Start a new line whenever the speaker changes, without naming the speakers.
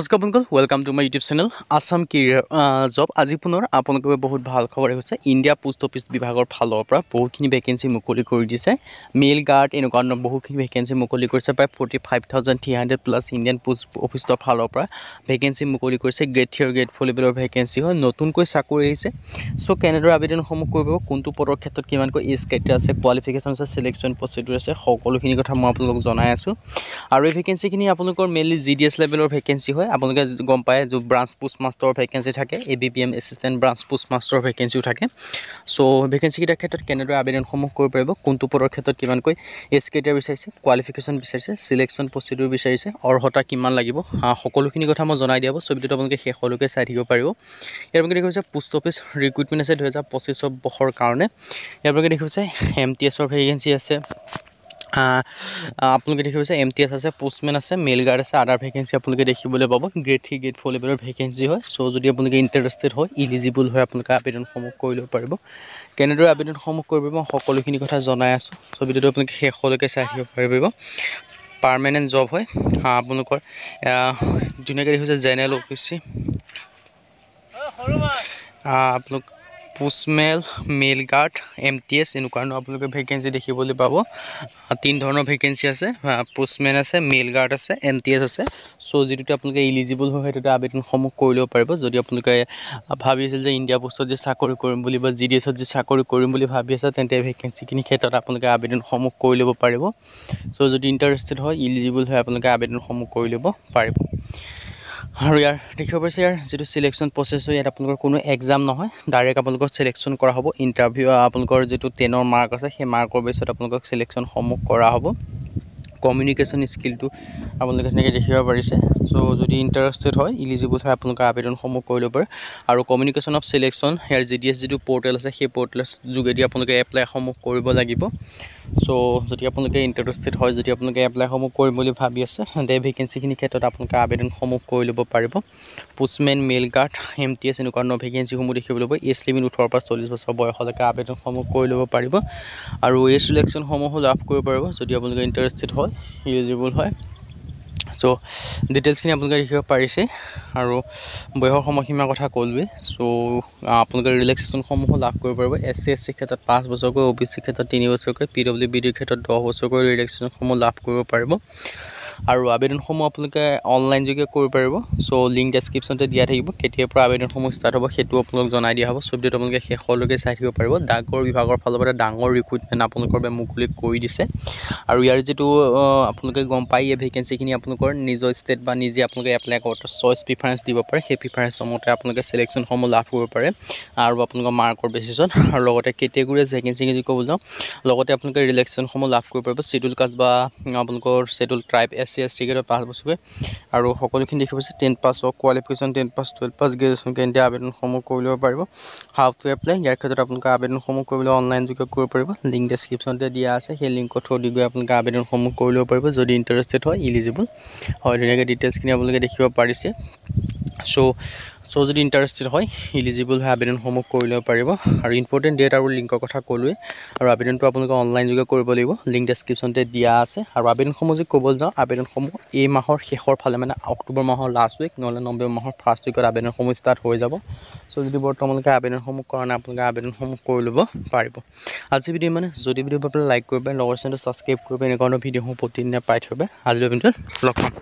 নমস্কাৰ বন্ধুসকল, welcome to my YouTube channel Assam career job. আজি পুনৰ আপোনালোকৰ বহুত ভাল খবৰ হৈছে। ইণ্ডিয়া পোষ্ট অফিচ বিভাগৰ ফালৰ পৰা বহুতখিনি ভেকেঞ্চি মুকলি কৰি দিছে। মেইল গাৰ্ড এনেকুৱা বহুখিনি ভেকেঞ্চি মুকলি কৰিছে। প্ৰায় 45,300 প্লাছ ইণ্ডিয়ান পোষ্ট অফিচৰ ফালৰ পৰা ভেকেঞ্চি মুকলি কৰিছে। গ্ৰেড 3 আৰু গ্ৰেড 4 লেভেলৰ ভেকেঞ্চি হয়। নতুনকৈ চাকৰি আহিছে। চ' কেনেদৰে আবেদনসমূহ কৰিব, কোনটো পদৰ ক্ষেত্ৰত কিমানকৈ এজ ক্ৰাইটেৰিয়া আছে, কোৱালিফিকেশ্যন আছে, চিলেকশ্যন প্ৰচিডিউৰ আছে, সকলোখিনি কথা মই আপোনালোকক জনাই আছোঁ। আৰু এই ভেকেঞ্চিখিনি আপোনালোকৰ মেইনলি GDS লেভেলৰ ভেকেঞ্চি হয়। আপোনালোকে গম পায় যে ব্ৰাঞ্চ পোষ্ট মাষ্টৰৰ ভেকেঞ্চি থাকে, ABPM এছিষ্টেণ্ট ব্ৰাঞ্চ পোষ্ট মাষ্টৰৰ ভেকেঞ্চিও থাকে। চ' ভেকেঞ্চিকেইটাৰ ক্ষেত্ৰত কেনেদৰে আবেদনসমূহ কৰিব পাৰিব, কোনটো পদৰ ক্ষেত্ৰত কিমানকৈ এজ ক্ৰাইটেৰিয়া বিচাৰিছে, কোৱালিফিকেশ্যন বিচাৰিছে, চিলেকশ্যন প্ৰচিডিউৰ বিচাৰিছে, অৰ্হতা কিমান লাগিব, সকলোখিনি কথা মই জনাই দিয়া হ'ব। ছবিটোত আপোনালোকে শেষলৈকে চাই থাকিব পাৰিব। ইয়াৰ আপোনালোকে দেখিছে পোষ্ট অফিচ ৰিক্ৰুইটমেণ্ট আছে 2025 বৰ্ষৰ কাৰণে। ইয়াৰ আপোনালোকে দেখিছে MTSৰ ভেকেঞ্চি আছে। আপোনালোকে দেখিছে MTS আছে, পোষ্টমেন আছে, মেইল গাৰ্ড আছে, আদাৰ ভেকেঞ্চি আপোনালোকে দেখিবলৈ পাব। গ্ৰেড 3 গ্ৰেড 4 লেভেলৰ ভেকেঞ্চি হয়। চ' যদি আপোনালোকে ইণ্টাৰেষ্টেড হয়, ইলিজিবল হয়, আপোনালোকে আবেদনসমূহ কৰি ল'ব পাৰিব। কেনেদৰে আবেদনসমূহ কৰিব মই সকলোখিনি কথা জনাই আছোঁ। ছবিটোত আপোনালোকে শেষলৈকে চাই আহিব পাৰিব। পাৰ্মানেণ্ট জব হয়। আপোনালোকৰ ধুনীয়াকৈ দেখিছে জেনেৰেল অফিচি আপোনালোক পোষ্টমেল, মেইল গাৰ্ড, MTS এনেকুৱা আপোনালোকে ভেকেঞ্চি দেখিবলৈ পাব। 3 ধৰণৰ ভেকেঞ্চি আছে। পোষ্টমেন আছে, মেইল গাৰ্ড আছে, MTS আছে। চ' যিটোতে আপোনালোকে ইলিজিবল হয় সেইটোতে আবেদনসমূহ কৰি ল'ব পাৰিব। যদি আপোনালোকে ভাবি আছিল যে ইণ্ডিয়া পোষ্টত যে চাকৰি কৰিম বুলি বা GDSত যে চাকৰি কৰিম বুলি ভাবি আছে, তেন্তে ভেকেঞ্চিখিনি ক্ষেত্ৰত আপোনালোকে আবেদনসমূহ কৰি ল'ব পাৰিব। চ' যদি ইণ্টাৰেষ্টেড হয়, ইলিজিবল হয়, আপোনালোকে আবেদনসমূহ কৰি ল'ব পাৰিব। আৰু ইয়াৰ দেখিব পাৰিছে ইয়াৰ যিটো চিলেকশ্যন প্ৰচেছ হয়, ইয়াত আপোনালোকৰ কোনো এক্সাম নহয়, ডাইৰেক্ট আপোনালোকক চিলেকশ্যন কৰা হ'ব। ইণ্টাৰভিউ আপোনালোকৰ যিটো 10ৰ মাৰ্ক আছে, সেই মাৰ্কৰ বেছত আপোনালোকক চিলেকশ্যনসমূহ কৰা হ'ব। কমিউনিকেশ্যন স্কিলটো আপোনালোকে তেনেকৈ দেখিব পাৰিছে। চ' যদি ইণ্টাৰেষ্টেড হয়, ইলিজিবল হয়, আপোনালোকে আবেদনসমূহ কৰি ল'ব পাৰে। আৰু communication of selection year GDS যিটো পৰ্টেল আছে, সেই পৰ্টেলৰ যোগেদি আপোনালোকে এপ্লাইসমূহ কৰিব লাগিব। চ' যদি আপোনালোকে ইণ্টাৰেষ্টেড হয়, যদি আপোনালোকে এপ্লাইসমূহ কৰিম বুলি ভাবি আছে, তেন্তে ভেকেঞ্চিখিনিৰ ক্ষেত্ৰত আপোনালোকে আবেদনসমূহ কৰি ল'ব পাৰিব। পোষ্টমেন, মেইল গাৰ্ড, MTS এনেকুৱা ভেকেঞ্চিসমূহ দেখিবলৈ পাব। এজ লিমিট 18 পৰা 40 বছৰ বয়সলৈকে আবেদনসমূহ কৰি ল'ব পাৰিব। আৰু এই চিলেকশ্যনসমূহো লাভ কৰিব পাৰিব যদি আপোনালোকে ইণ্টাৰেষ্টেড হয়, ইলিজিবল হয়। চ' ডিটেইলছখিনি আপোনালোকে দেখিব পাৰিছে। আৰু বয়সৰ সময়সীমাৰ কথা ক'লোৱে। চ' আপোনালোকে ৰিলেক্সেশ্যনসমূহো লাভ কৰিব পাৰিব। SC SC ক্ষেত্ৰত 5 বছৰকৈ, OBC ক্ষেত্ৰত 3 বছৰকৈ, PWBDৰ ক্ষেত্ৰত 10 বছৰকৈ ৰিলেক্সেশ্যনসমূহ লাভ কৰিব পাৰিব। আৰু আবেদনসমূহ আপোনালোকে অনলাইন যোগে কৰিব পাৰিব। চ' লিংক ডেছক্ৰিপশ্যনতে দিয়া থাকিব। কেতিয়াৰ পৰা আবেদনসমূহ ষ্টাৰ্ট হ'ব সেইটো আপোনালোক জনাই দিয়া হ'ব। ছবিটোত আপোনালোকে শেষলৈকে চাই থাকিব পাৰিব। ডাকঘৰ বিভাগৰ ফালৰ পৰা ডাঙৰ ৰিক্ৰুইটমেণ্ট আপোনালোকৰ বাবে মুকলি কৰি দিছে। আৰু ইয়াৰ যিটো আপোনালোকে গম পায়, এই ভেকেঞ্চিখিনি আপোনালোকৰ নিজৰ ষ্টেট বা নিজে আপোনালোকে এপ্লাই কৰোঁতে চইচ প্ৰিফাৰেঞ্চ দিব পাৰে। সেই প্ৰিফাৰেঞ্চৰ মতে আপোনালোকে চিলেকশ্যনসমূহ লাভ কৰিব পাৰে। আৰু আপোনালোকৰ মাৰ্কৰ বেচিছত। আৰু লগতে কেটেগৰী ভেকেঞ্চি যদি ক'ব যাওঁ, লগতে আপোনালোকে ৰিলেক্সেশ্যনসমূহ লাভ কৰিব পাৰিব। শ্বেডিউল কাষ্ট বা আপোনালোকৰ শ্বেডিউল ট্ৰাইব SC SC ক্ষেত্ৰত 5 বছৰকৈ। আৰু সকলোখিনি দেখি পাইছে 10 পাছ হওক, কোৱালিফিকেশ্যন 10 পাছ, 12 পাছ, গ্ৰেজুৱেশ্যন কেন্দ্ৰে আবেদনসমূহ কৰি ল'ব পাৰিব। হাউ টু এপ্লাই ইয়াৰ ক্ষেত্ৰত আপোনালোকে আবেদনসমূহ কৰিবলৈ অনলাইন যোগে কৰিব পাৰিব। লিংক ডেছক্ৰিপশ্যনতে দিয়া আছে। সেই লিংকৰ থ্ৰুদি গৈ আপোনালোকে আবেদনসমূহ কৰি ল'ব পাৰিব যদি ইণ্টাৰেষ্টেড হয়, ইলিজিবল হয়। ধুনীয়াকৈ ডিটেইলছখিনি আপোনালোকে দেখিব পাৰিছে। চ' যদি ইণ্টাৰেষ্টেড হয়, ইলিজিবল হয়, আবেদনসমূহ কৰি ল'ব পাৰিব। আৰু ইম্পৰ্টেণ্ট ডেট আৰু লিংকৰ কথা ক'লোৱে। আৰু আবেদনটো আপোনালোকে অনলাইন যোগে কৰিব লাগিব। লিংক ডেছক্ৰিপশ্যনতে দিয়া আছে। আৰু আবেদনসমূহ যদি ক'বলৈ যাওঁ, আবেদনসমূহ এই মাহৰ শেষৰ ফালে মানে অক্টোবৰ মাহৰ লাষ্ট উইক নহ'লে নৱেম্বৰ মাহৰ ফাৰ্ষ্ট উইকত আবেদনসমূহ ষ্টাৰ্ট হৈ যাব। চ' যদি বৰ্তমানলৈকে আবেদনসমূহ কৰা নাই, আপোনালোকে আবেদনসমূহ কৰি ল'ব পাৰিব। আজি ভিডিঅ' মানে যদি ভিডিঅ' আপোনালোকে লাইক কৰিব, লগৰ চেনেলটো ছাবস্ক্ৰাইব কৰিব, এনেকুৱা ভিডিঅ'সমূহ প্ৰতিদিনে পাই থাকিব। আজিলৈ ভিডিঅ'ত লগ পাম।